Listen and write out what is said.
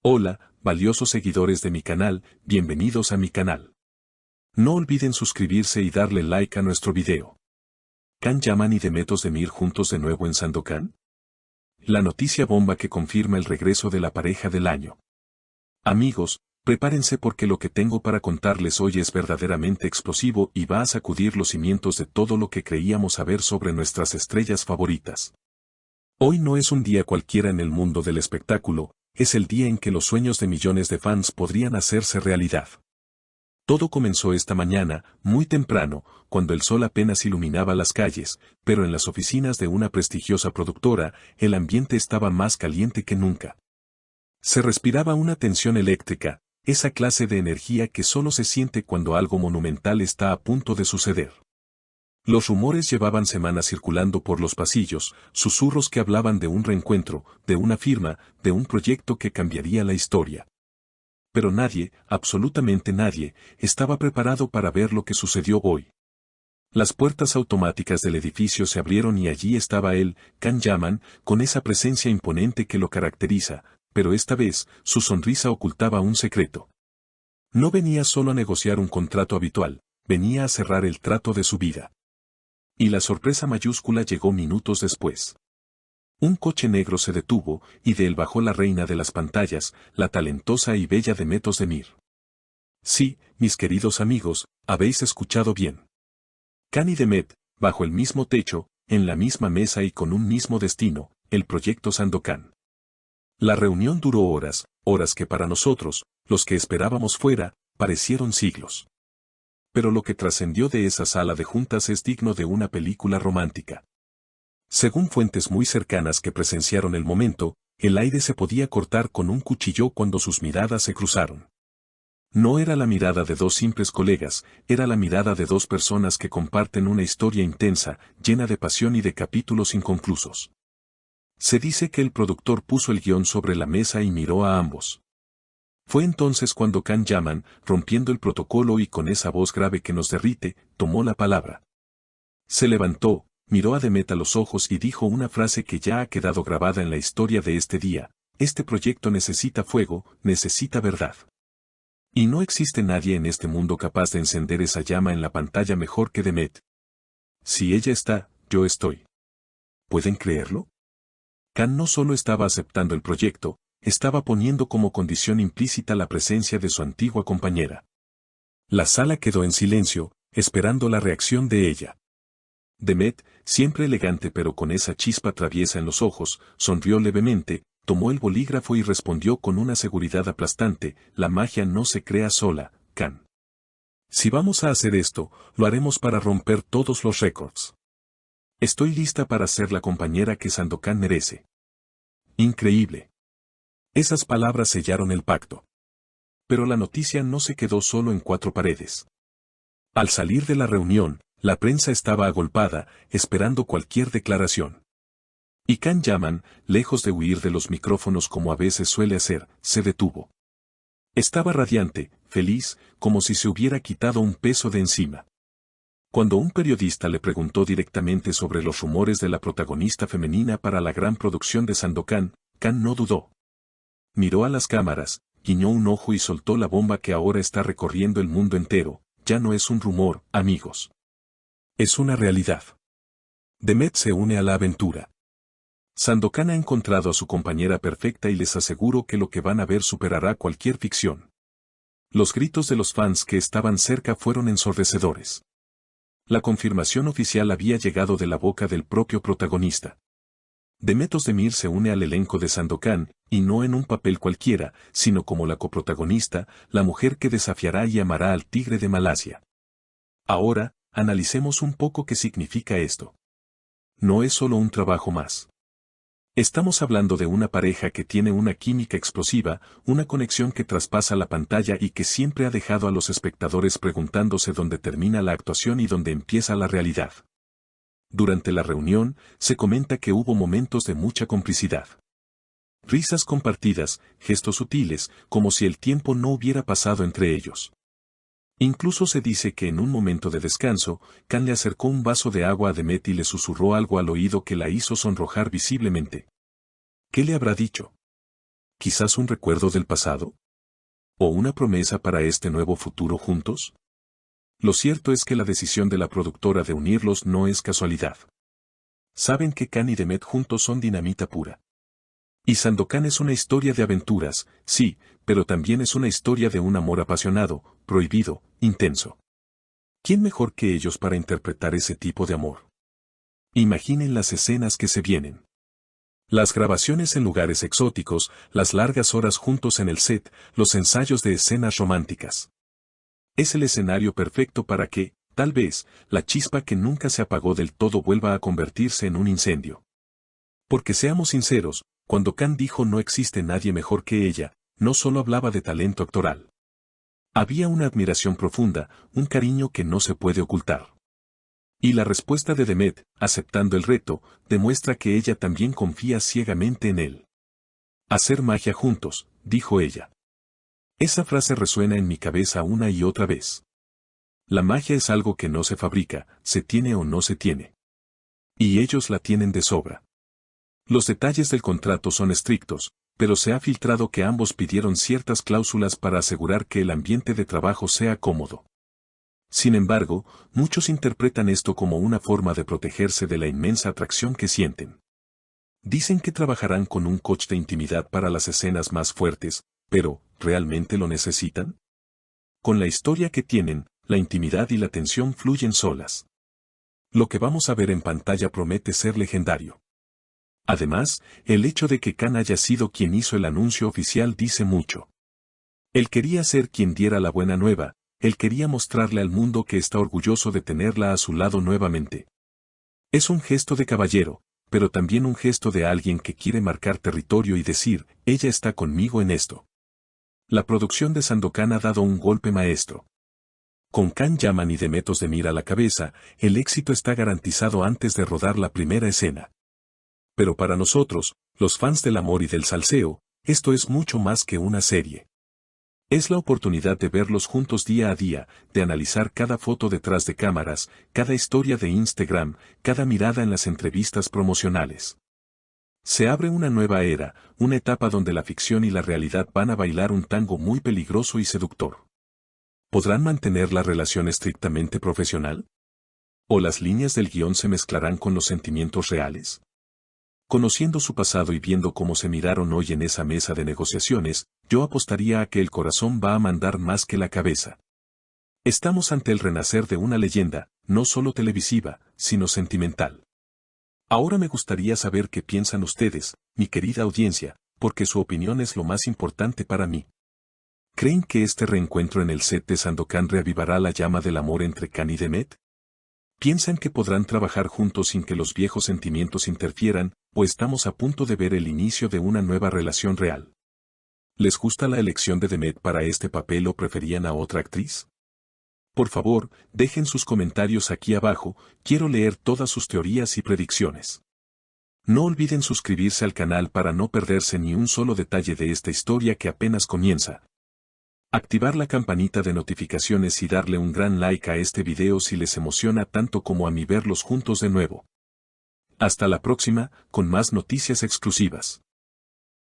Hola, valiosos seguidores de mi canal, bienvenidos a mi canal. No olviden suscribirse y darle like a nuestro video. ¿Can Yaman y Demet Özdemir juntos de nuevo en Sandokan? La noticia bomba que confirma el regreso de la pareja del año. Amigos, prepárense porque lo que tengo para contarles hoy es verdaderamente explosivo y va a sacudir los cimientos de todo lo que creíamos saber sobre nuestras estrellas favoritas. Hoy no es un día cualquiera en el mundo del espectáculo, es el día en que los sueños de millones de fans podrían hacerse realidad. Todo comenzó esta mañana, muy temprano, cuando el sol apenas iluminaba las calles, pero en las oficinas de una prestigiosa productora, el ambiente estaba más caliente que nunca. Se respiraba una tensión eléctrica, esa clase de energía que solo se siente cuando algo monumental está a punto de suceder. Los rumores llevaban semanas circulando por los pasillos, susurros que hablaban de un reencuentro, de una firma, de un proyecto que cambiaría la historia. Pero nadie, absolutamente nadie, estaba preparado para ver lo que sucedió hoy. Las puertas automáticas del edificio se abrieron y allí estaba él, Can Yaman, con esa presencia imponente que lo caracteriza, pero esta vez, su sonrisa ocultaba un secreto. No venía solo a negociar un contrato habitual, venía a cerrar el trato de su vida. Y la sorpresa mayúscula llegó minutos después. Un coche negro se detuvo, y de él bajó la reina de las pantallas, la talentosa y bella Demet Özdemir. Sí, mis queridos amigos, habéis escuchado bien. Can y Demet, bajo el mismo techo, en la misma mesa y con un mismo destino, el proyecto Sandokan. La reunión duró horas, horas que para nosotros, los que esperábamos fuera, parecieron siglos. Pero lo que trascendió de esa sala de juntas es digno de una película romántica. Según fuentes muy cercanas que presenciaron el momento, el aire se podía cortar con un cuchillo cuando sus miradas se cruzaron. No era la mirada de dos simples colegas, era la mirada de dos personas que comparten una historia intensa, llena de pasión y de capítulos inconclusos. Se dice que el productor puso el guión sobre la mesa y miró a ambos. Fue entonces cuando Can Yaman, rompiendo el protocolo y con esa voz grave que nos derrite, tomó la palabra. Se levantó, miró a Demet a los ojos y dijo una frase que ya ha quedado grabada en la historia de este día: este proyecto necesita fuego, necesita verdad. Y no existe nadie en este mundo capaz de encender esa llama en la pantalla mejor que Demet. Si ella está, yo estoy. ¿Pueden creerlo? Can no solo estaba aceptando el proyecto, estaba poniendo como condición implícita la presencia de su antigua compañera. La sala quedó en silencio, esperando la reacción de ella. Demet, siempre elegante pero con esa chispa traviesa en los ojos, sonrió levemente, tomó el bolígrafo y respondió con una seguridad aplastante: la magia no se crea sola, Can. Si vamos a hacer esto, lo haremos para romper todos los récords. Estoy lista para ser la compañera que Sandokan merece. Increíble. Esas palabras sellaron el pacto. Pero la noticia no se quedó solo en cuatro paredes. Al salir de la reunión, la prensa estaba agolpada, esperando cualquier declaración. Y Can Yaman, lejos de huir de los micrófonos como a veces suele hacer, se detuvo. Estaba radiante, feliz, como si se hubiera quitado un peso de encima. Cuando un periodista le preguntó directamente sobre los rumores de la protagonista femenina para la gran producción de Sandokan, Can no dudó. Miró a las cámaras, guiñó un ojo y soltó la bomba que ahora está recorriendo el mundo entero: ya no es un rumor, amigos. Es una realidad. Demet se une a la aventura. Sandokan ha encontrado a su compañera perfecta y les aseguro que lo que van a ver superará cualquier ficción. Los gritos de los fans que estaban cerca fueron ensordecedores. La confirmación oficial había llegado de la boca del propio protagonista. Demet Özdemir se une al elenco de Sandokan, y no en un papel cualquiera, sino como la coprotagonista, la mujer que desafiará y amará al tigre de Malasia. Ahora, analicemos un poco qué significa esto. No es solo un trabajo más. Estamos hablando de una pareja que tiene una química explosiva, una conexión que traspasa la pantalla y que siempre ha dejado a los espectadores preguntándose dónde termina la actuación y dónde empieza la realidad. Durante la reunión, se comenta que hubo momentos de mucha complicidad. Risas compartidas, gestos sutiles, como si el tiempo no hubiera pasado entre ellos. Incluso se dice que en un momento de descanso, Can le acercó un vaso de agua a Demet y le susurró algo al oído que la hizo sonrojar visiblemente. ¿Qué le habrá dicho? ¿Quizás un recuerdo del pasado? ¿O una promesa para este nuevo futuro juntos? Lo cierto es que la decisión de la productora de unirlos no es casualidad. Saben que Can y Demet juntos son dinamita pura. Y Sandokan es una historia de aventuras, sí, pero también es una historia de un amor apasionado, prohibido, intenso. ¿Quién mejor que ellos para interpretar ese tipo de amor? Imaginen las escenas que se vienen. Las grabaciones en lugares exóticos, las largas horas juntos en el set, los ensayos de escenas románticas. Es el escenario perfecto para que, tal vez, la chispa que nunca se apagó del todo vuelva a convertirse en un incendio. Porque seamos sinceros, cuando Can dijo no existe nadie mejor que ella, no solo hablaba de talento actoral. Había una admiración profunda, un cariño que no se puede ocultar. Y la respuesta de Demet, aceptando el reto, demuestra que ella también confía ciegamente en él. Hacer magia juntos, dijo ella. Esa frase resuena en mi cabeza una y otra vez. La magia es algo que no se fabrica, se tiene o no se tiene. Y ellos la tienen de sobra. Los detalles del contrato son estrictos, pero se ha filtrado que ambos pidieron ciertas cláusulas para asegurar que el ambiente de trabajo sea cómodo. Sin embargo, muchos interpretan esto como una forma de protegerse de la inmensa atracción que sienten. Dicen que trabajarán con un coach de intimidad para las escenas más fuertes, pero, ¿realmente lo necesitan? Con la historia que tienen, la intimidad y la tensión fluyen solas. Lo que vamos a ver en pantalla promete ser legendario. Además, el hecho de que Can haya sido quien hizo el anuncio oficial dice mucho. Él quería ser quien diera la buena nueva, él quería mostrarle al mundo que está orgulloso de tenerla a su lado nuevamente. Es un gesto de caballero, pero también un gesto de alguien que quiere marcar territorio y decir, ella está conmigo en esto. La producción de Sandokan ha dado un golpe maestro. Con Can Yaman y Demet Özdemir a la cabeza, el éxito está garantizado antes de rodar la primera escena. Pero para nosotros, los fans del amor y del salseo, esto es mucho más que una serie. Es la oportunidad de verlos juntos día a día, de analizar cada foto detrás de cámaras, cada historia de Instagram, cada mirada en las entrevistas promocionales. Se abre una nueva era, una etapa donde la ficción y la realidad van a bailar un tango muy peligroso y seductor. ¿Podrán mantener la relación estrictamente profesional? ¿O las líneas del guión se mezclarán con los sentimientos reales? Conociendo su pasado y viendo cómo se miraron hoy en esa mesa de negociaciones, yo apostaría a que el corazón va a mandar más que la cabeza. Estamos ante el renacer de una leyenda, no solo televisiva, sino sentimental. Ahora me gustaría saber qué piensan ustedes, mi querida audiencia, porque su opinión es lo más importante para mí. ¿Creen que este reencuentro en el set de Sandokan reavivará la llama del amor entre Can y Demet? ¿Piensan que podrán trabajar juntos sin que los viejos sentimientos interfieran, o estamos a punto de ver el inicio de una nueva relación real? ¿Les gusta la elección de Demet para este papel o preferían a otra actriz? Por favor, dejen sus comentarios aquí abajo, quiero leer todas sus teorías y predicciones. No olviden suscribirse al canal para no perderse ni un solo detalle de esta historia que apenas comienza. Activar la campanita de notificaciones y darle un gran like a este video si les emociona tanto como a mí verlos juntos de nuevo. Hasta la próxima, con más noticias exclusivas.